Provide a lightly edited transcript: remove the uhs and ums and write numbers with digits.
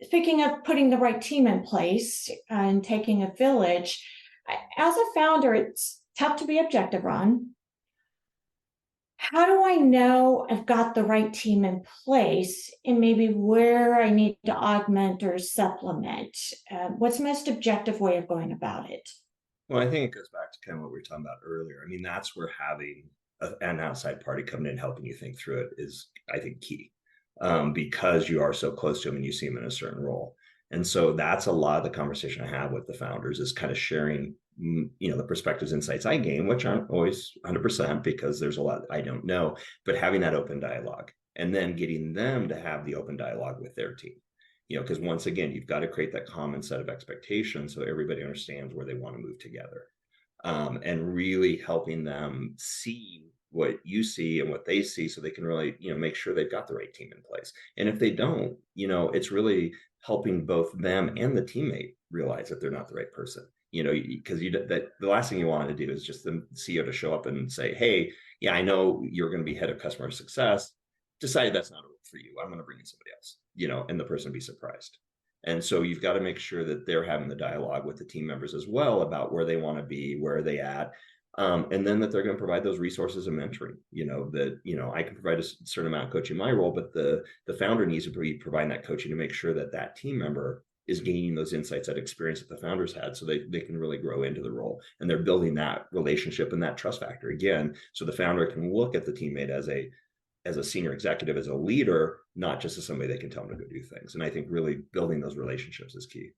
speaking of putting the right team in place and taking a village, as a founder, it's tough to be objective on. How do I know I've got the right team in place and maybe where I need to augment or supplement? What's the most objective way of going about it? Well, I think it goes back to kind of what we were talking about earlier. I mean, that's where having an outside party coming in and helping you think through it is, I think, key, because you are so close to them and you see them in a certain role. And so that's a lot of the conversation I have with the founders is kind of sharing, the perspectives, insights I gain, which aren't always 100% because there's a lot I don't know, but having that open dialogue and then getting them to have the open dialogue with their team. Because once again, you've got to create that common set of expectations so everybody understands where they want to move together, and really helping them see what you see and what they see so they can really, make sure they've got the right team in place. And if they don't, it's really helping both them and the teammate realize that they're not the right person. Because that the last thing you want to do is just the CEO to show up and say, "Hey, yeah, I know you're going to be head of customer success. Decided that's not a role for you. I'm going to bring in somebody else," and the person be surprised. And so you've got to make sure that they're having the dialogue with the team members as well about where they want to be, where are they at, and then that they're going to provide those resources and mentoring. I can provide a certain amount of coaching in my role, but the founder needs to be providing that coaching to make sure that that team member is gaining those insights, that experience that the founders had, so they can really grow into the role. And they're building that relationship and that trust factor again, so the founder can look at the teammate as a senior executive, as a leader, not just as somebody they can tell them to go do things. And I think really building those relationships is key.